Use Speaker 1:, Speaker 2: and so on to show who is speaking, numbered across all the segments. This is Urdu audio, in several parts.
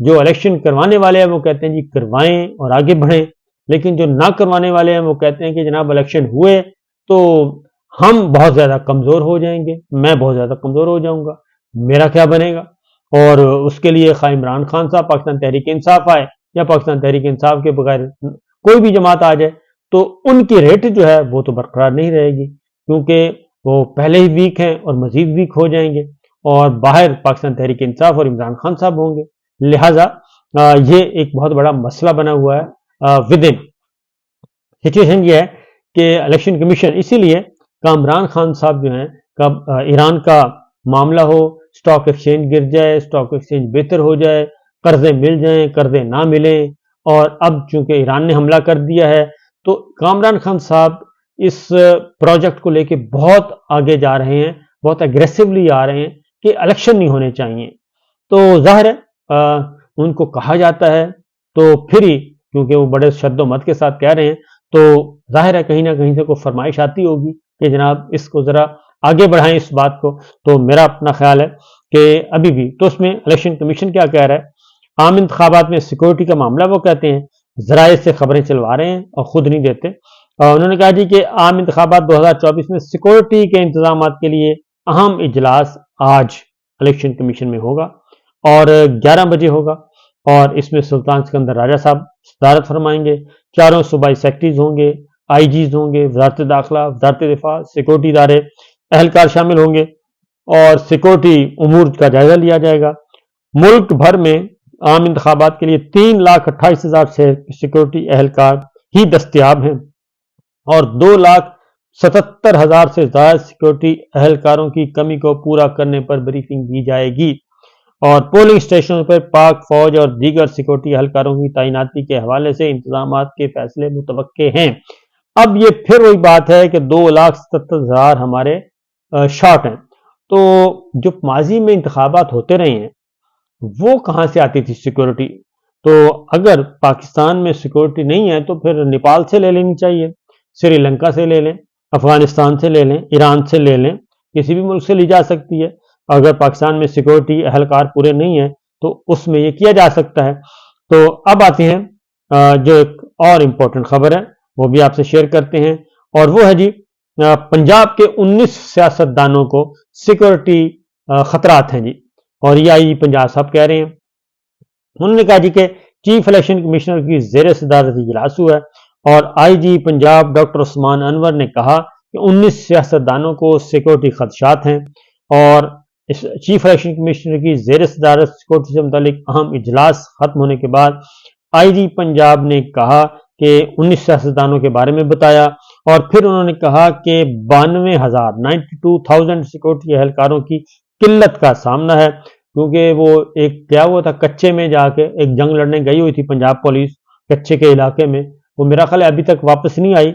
Speaker 1: جو الیکشن کروانے والے ہیں وہ کہتے ہیں جی کروائیں اور آگے بڑھیں، لیکن جو نہ کروانے والے ہیں وہ کہتے ہیں کہ جناب الیکشن ہوئے تو ہم بہت زیادہ کمزور ہو جائیں گے، میں بہت زیادہ کمزور ہو جاؤں گا، میرا کیا بنے گا؟ اور اس کے لیے خواہ عمران خان صاحب پاکستان تحریک انصاف آئے یا پاکستان تحریک انصاف کے بغیر کوئی بھی جماعت آ جائے تو ان کی ریٹ جو ہے وہ تو برقرار نہیں رہے گی، کیونکہ وہ پہلے ہی ویک ہیں اور مزید ویک ہو جائیں گے، اور باہر پاکستان تحریک انصاف اور عمران خان صاحب ہوں گے۔ لہٰذا یہ ایک بہت بڑا مسئلہ بنا ہوا ہے ود ان۔ سچویشن یہ ہے کہ الیکشن کمیشن اسی لیے کامران خان صاحب جو ہیں ایران کا معاملہ ہو، سٹاک ایکسچینج گر جائے، سٹاک ایکسچینج بہتر ہو جائے، قرضے مل جائیں، قرضے نہ ملیں، اور اب چونکہ ایران نے حملہ کر دیا ہے تو کامران خان صاحب اس پروجیکٹ کو لے کے بہت آگے جا رہے ہیں، بہت اگریسولی آ رہے ہیں کہ الیکشن نہیں ہونے چاہیے۔ تو ظاہر ہے ان کو کہا جاتا ہے تو پھر ہی، کیونکہ وہ بڑے شد و مت کے ساتھ کہہ رہے ہیں، تو ظاہر ہے کہیں نہ کہیں سے کوئی فرمائش آتی ہوگی کہ جناب اس کو ذرا آگے بڑھائیں اس بات کو۔ تو میرا اپنا خیال ہے کہ ابھی بھی تو اس میں الیکشن کمیشن کیا کہہ رہا ہے، عام انتخابات میں سیکورٹی کا معاملہ وہ کہتے ہیں ذرائع سے خبریں چلوا رہے ہیں اور خود نہیں دیتے۔ انہوں نے کہا جی کہ عام انتخابات 2024 میں سیکورٹی کے انتظامات کے لیے اہم اجلاس آج الیکشن کمیشن میں ہوگا اور 11 بجے ہوگا، اور اس میں سلطان سکندر راجہ صاحب صدارت فرمائیں گے، چاروں صوبائی سیکرٹریز ہوں گے، آئی جیز ہوں گے، وزارت داخلہ، وزارت دفاع، سیکورٹی ادارے اہلکار شامل ہوں گے اور سیکورٹی امور کا جائزہ لیا جائے گا۔ ملک بھر میں عام انتخابات کے لیے 3,28,000 سے سیکورٹی اہلکار ہی دستیاب ہیں اور 2,77,000 سے زائد سیکورٹی اہلکاروں کی کمی کو پورا کرنے پر بریفنگ دی جائے گی، اور پولنگ اسٹیشنوں پر پاک فوج اور دیگر سیکورٹی اہلکاروں کی تعیناتی کے حوالے سے انتظامات کے فیصلے متوقع ہیں۔ اب یہ پھر وہی بات ہے کہ 2,77,000 ہمارے شارٹ ہیں، تو جو ماضی میں انتخابات ہوتے رہے ہیں وہ کہاں سے آتی تھی سیکورٹی؟ تو اگر پاکستان میں سیکورٹی نہیں ہے تو پھر نیپال سے لے لینی چاہیے، سری لنکا سے لے لیں، افغانستان سے لے لیں، ایران سے لے لیں، کسی بھی ملک سے لی جا سکتی ہے۔ اگر پاکستان میں سیکورٹی اہلکار پورے نہیں ہیں تو اس میں یہ کیا جا سکتا ہے۔ تو اب آتے ہیں جو ایک اور امپورٹنٹ خبر ہے وہ بھی آپ سے شیئر کرتے ہیں، اور وہ ہے جی پنجاب کے 19 سیاستدانوں کو سیکورٹی خطرات ہیں جی، اور یہ آئی جی پنجاب صاحب کہہ رہے ہیں۔ انہوں نے کہا جی کہ چیف الیکشن کمشنر کی زیر صدارت اجلاس ہوا ہے اور آئی جی پنجاب ڈاکٹر عثمان انور نے کہا کہ 19 سیاستدانوں کو سیکورٹی خدشات ہیں، اور اس چیف الیکشن کمشنر کی زیر صدارت سیکورٹی سے متعلق اہم اجلاس ختم ہونے کے بعد آئی جی پنجاب نے کہا کہ 19 سیاستدانوں کے بارے میں بتایا، اور پھر انہوں نے کہا کہ 92,000 سیکورٹی اہلکاروں کی قلت کا سامنا ہے، کیونکہ وہ ایک گیا ہوا تھا کچے میں، جا کے ایک جنگ لڑنے گئی ہوئی تھی پنجاب پولیس کچے کے علاقے میں، وہ میرا خیال ہے ابھی تک واپس نہیں آئی،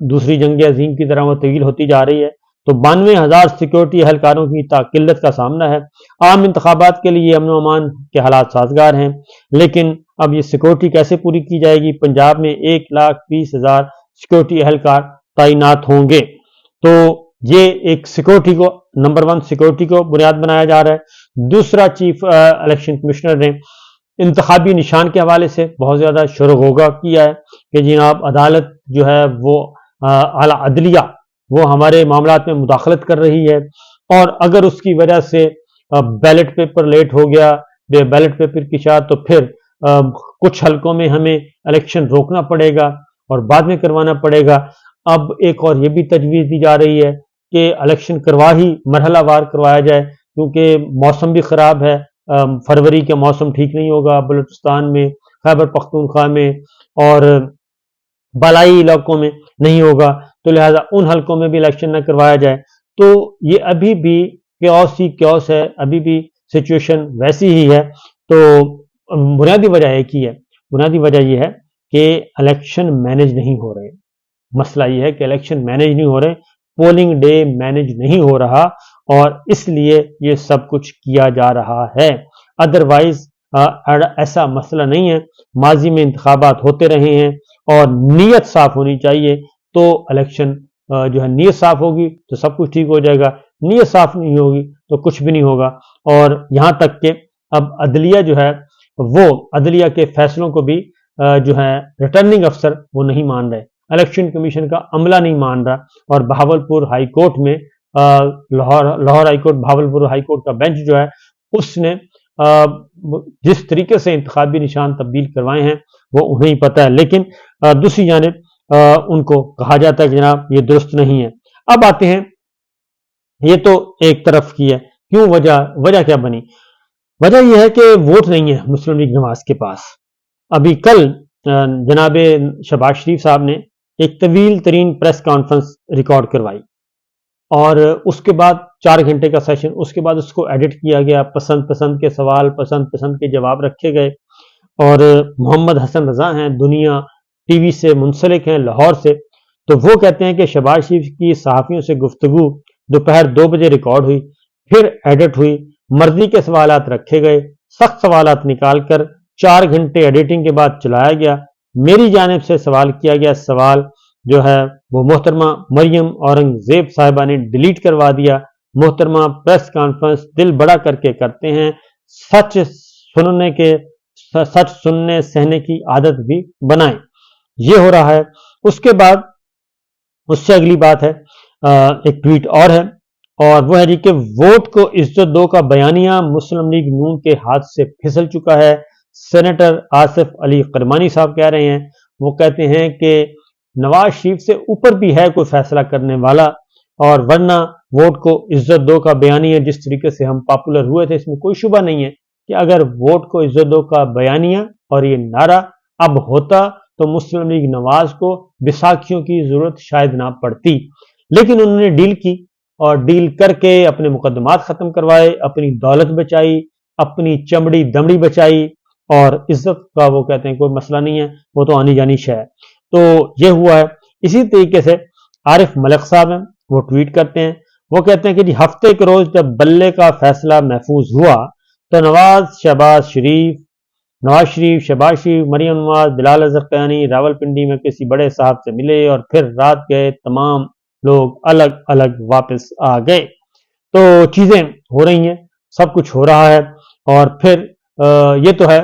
Speaker 1: دوسری جنگ عظیم کی طرح وہ طویل ہوتی جا رہی ہے۔ تو 92,000 سیکورٹی اہلکاروں کی قلت کا سامنا ہے۔ عام انتخابات کے لیے امن و امان کے حالات سازگار ہیں، لیکن اب یہ سیکورٹی کیسے پوری کی جائے گی؟ پنجاب میں 1,20,000 سیکورٹی اہلکار تعینات ہوں گے، تو یہ ایک سیکورٹی کو نمبر 1 سیکورٹی کو بنیاد بنایا جا رہا ہے۔ دوسرا، چیف الیکشن کمشنر نے انتخابی نشان کے حوالے سے بہت زیادہ شور و غوغا کیا ہے کہ جناب عدالت جو ہے وہ اعلیٰ عدلیہ وہ ہمارے معاملات میں مداخلت کر رہی ہے، اور اگر اس کی وجہ سے بیلٹ پیپر لیٹ ہو گیا، بیلٹ پیپر کی شاید، تو پھر کچھ حلقوں میں ہمیں الیکشن روکنا پڑے گا اور بعد میں کروانا پڑے گا۔ اب ایک اور یہ بھی تجویز دی جا رہی ہے کہ الیکشن مرحلہ وار کروایا جائے، کیونکہ موسم بھی خراب ہے، فروری کا موسم ٹھیک نہیں ہوگا بلوچستان میں، خیبر پختونخوا میں اور بالائی علاقوں میں نہیں ہوگا، تو لہٰذا ان حلقوں میں بھی الیکشن نہ کروایا جائے۔ تو یہ ابھی بھی کیوس ہی کیوس ہے، ابھی بھی سچویشن ویسی ہی ہے۔ تو بنیادی وجہ ایک ہی ہے، بنیادی وجہ یہ ہے کہ الیکشن مینج نہیں ہو رہے۔ مسئلہ یہ ہے کہ الیکشن مینج نہیں ہو رہے، پولنگ ڈے مینج نہیں ہو رہا، اور اس لیے یہ سب کچھ کیا جا رہا ہے۔ ادروائز ایسا مسئلہ نہیں ہے، ماضی میں انتخابات ہوتے رہے ہیں اور نیت صاف ہونی چاہیے، تو الیکشن جو ہے نیت صاف ہوگی تو سب کچھ ٹھیک ہو جائے گا، نیت صاف نہیں ہوگی تو کچھ بھی نہیں ہوگا۔ اور یہاں تک کہ اب عدلیہ جو ہے وہ عدلیہ کے فیصلوں کو بھی جو ہے ریٹرننگ افسر وہ نہیں مان رہے، الیکشن کمیشن کا عملہ نہیں مان رہا، اور بہاولپور ہائی کورٹ میں Lahore high court, Bahawalpur high court کا بینچ جو ہے اس نے جس طریقے سے انتخابی نشان تبدیل کروائے ہیں وہ انہیں ہی پتہ ہے، لیکن دوسری جانب ان کو کہا جاتا ہے کہ جناب یہ درست نہیں ہے۔ اب آتے ہیں، یہ تو ایک طرف کی ہے، کیوں وجہ کیا بنی؟ وجہ یہ ہے کہ ووٹ نہیں ہے مسلم لیگ نواز کے پاس۔ ابھی کل جناب شہباز شریف صاحب نے ایک طویل ترین پریس کانفرنس ریکارڈ کروائی، اور اس کے بعد 4 گھنٹے کا سیشن، اس کے بعد اس کو ایڈٹ کیا گیا، پسند کے سوال، پسند کے جواب رکھے گئے، اور محمد حسن رضا ہیں، دنیا ٹی وی سے منسلک ہیں لاہور سے، تو وہ کہتے ہیں کہ شہباز شریف کی صحافیوں سے گفتگو دوپہر 2 بجے ریکارڈ ہوئی، پھر ایڈٹ ہوئی، مرضی کے سوالات رکھے گئے، سخت سوالات نکال کر 4 گھنٹے ایڈیٹنگ کے بعد چلایا گیا، میری جانب سے سوال کیا گیا، سوال جو ہے وہ محترمہ مریم اورنگزیب صاحبہ نے ڈیلیٹ کروا دیا۔ محترمہ پریس کانفرنس دل بڑا کر کے کرتے ہیں، سچ سننے سہنے کی عادت بھی بنائیں، یہ ہو رہا ہے۔ اس کے بعد اس سے اگلی بات ہے، ایک ٹویٹ اور ہے، اور وہ ہے جی کہ ووٹ کو عزت دو کا بیانیہ مسلم لیگ نون کے ہاتھ سے پھسل چکا ہے۔ سینیٹر آصف علی قرمانی صاحب کہہ رہے ہیں، وہ کہتے ہیں کہ نواز شریف سے اوپر بھی ہے کوئی فیصلہ کرنے والا، اور ورنہ ووٹ کو عزت دو کا بیانیہ جس طریقے سے ہم پاپولر ہوئے تھے، اس میں کوئی شبہ نہیں ہے کہ اگر ووٹ کو عزت دو کا بیانیہ اور یہ نعرہ اب ہوتا تو مسلم لیگ نواز کو بیساکھیوں کی ضرورت شاید نہ پڑتی، لیکن انہوں نے ڈیل کی، اور ڈیل کر کے اپنے مقدمات ختم کروائے، اپنی دولت بچائی، اپنی چمڑی دمڑی بچائی، اور عزت کا وہ کہتے ہیں کوئی مسئلہ نہیں ہے، وہ تو آنی جانی شے ہے۔ تو یہ ہوا ہے۔ اسی طریقے سے عارف ملک صاحب ہیں، وہ ٹویٹ کرتے ہیں، وہ کہتے ہیں کہ جی ہفتے کے روز جب بلے کا فیصلہ محفوظ ہوا تو نواز شریف، شہباز شریف، مریم نواز، بلال اظہر قیانی راولپنڈی میں کسی بڑے صاحب سے ملے، اور پھر رات گئے، تمام لوگ الگ الگ واپس آ گئے۔ تو چیزیں ہو رہی ہیں، سب کچھ ہو رہا ہے، اور پھر یہ تو ہے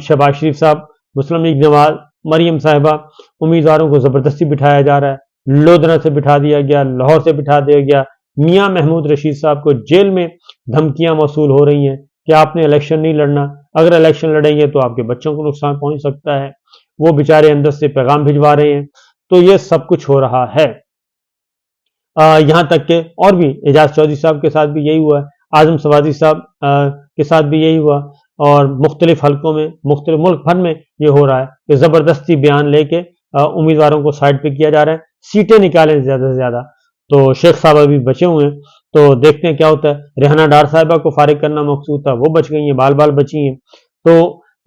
Speaker 1: شہباز شریف صاحب، مسلم لیگ نواز، مریم صاحبہ، امیدواروں کو زبردستی بٹھایا جا رہا ہے، لودھنا سے بٹھا دیا گیا، لاہور سے بٹھا دیا گیا، میاں محمود رشید صاحب کو جیل میں دھمکیاں موصول ہو رہی ہیں کہ آپ نے الیکشن نہیں لڑنا، اگر الیکشن لڑیں گے تو آپ کے بچوں کو نقصان پہنچ سکتا ہے، وہ بیچارے اندر سے پیغام بھجوا رہے ہیں۔ تو یہ سب کچھ ہو رہا ہے، یہاں تک کہ اور بھی اعجاز چودھری صاحب کے ساتھ بھی یہی ہوا ہے، اعظم سوادی صاحب کے ساتھ بھی یہی ہوا، اور مختلف حلقوں میں، مختلف ملک بھر میں یہ ہو رہا ہے کہ زبردستی بیان لے کے امیدواروں کو سائڈ پہ کیا جا رہا ہے، سیٹیں نکالیں زیادہ سے زیادہ۔ تو شیخ صاحب ابھی بچے ہوئے ہیں، تو دیکھتے ہیں کیا ہوتا ہے۔ ریحانہ ڈار صاحبہ کو فارغ کرنا مقصود تھا، وہ بچ گئی ہیں، بال بال بچی ہیں۔ تو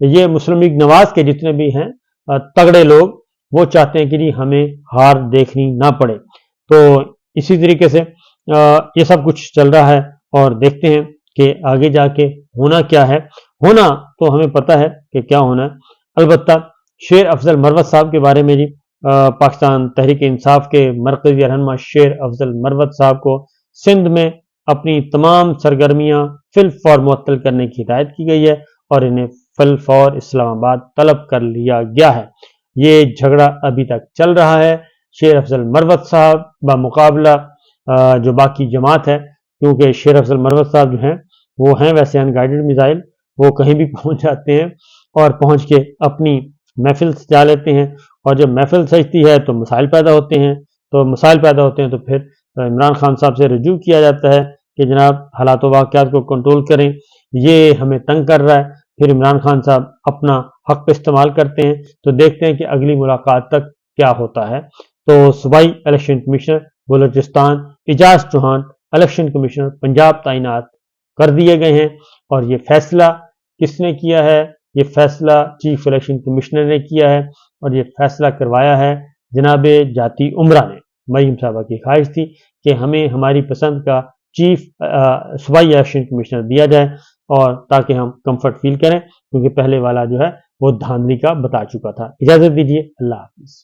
Speaker 1: یہ مسلم لیگ نواز کے جتنے بھی ہیں تگڑے لوگ، وہ چاہتے ہیں کہ جی ہمیں ہار دیکھنی نہ پڑے۔ تو اسی طریقے سے یہ سب کچھ چل رہا ہے، اور دیکھتے ہیں کہ آگے جا کے ہونا کیا ہے۔ ہونا تو ہمیں پتہ ہے کہ کیا ہونا ہے، البتہ شیر افضل مروت صاحب کے بارے میں جی پاکستان تحریک انصاف کے مرکزی رہنما شیر افضل مروت صاحب کو سندھ میں اپنی تمام سرگرمیاں فی الفور معطل کرنے کی ہدایت کی گئی ہے، اور انہیں فی الفور اسلام آباد طلب کر لیا گیا ہے۔ یہ جھگڑا ابھی تک چل رہا ہے۔ شیر افضل مروت صاحب بمقابلہ جو باقی جماعت ہے، کیونکہ شیر افضل مروت صاحب جو ہیں وہ ہیں ویسے ان گائیڈڈ میزائل، وہ کہیں بھی پہنچ جاتے ہیں، اور پہنچ کے اپنی محفل سجا لیتے ہیں، اور جب محفل سجتی ہے تو مسائل پیدا ہوتے ہیں، تو پھر عمران خان صاحب سے رجوع کیا جاتا ہے کہ جناب حالات و واقعات کو کنٹرول کریں، یہ ہمیں تنگ کر رہا ہے۔ پھر عمران خان صاحب اپنا حق استعمال کرتے ہیں، تو دیکھتے ہیں کہ اگلی ملاقات تک کیا ہوتا ہے۔ تو صوبائی الیکشن کمشنر بلوچستان اعجاز چوہان الیکشن کمشنر پنجاب تعینات کر دیے گئے ہیں، اور یہ فیصلہ کس نے کیا ہے؟ یہ فیصلہ چیف الیکشن کمشنر نے کیا ہے، اور یہ فیصلہ کروایا ہے جناب جاتی عمرہ نے۔ مریم صاحبہ کی خواہش تھی کہ ہمیں ہماری پسند کا چیف صوبائی الیکشن کمشنر دیا جائے، اور تاکہ ہم کمفرٹ فیل کریں، کیونکہ پہلے والا جو ہے وہ دھاندلی کا بتا چکا تھا۔ اجازت دیجیے، اللہ حافظ۔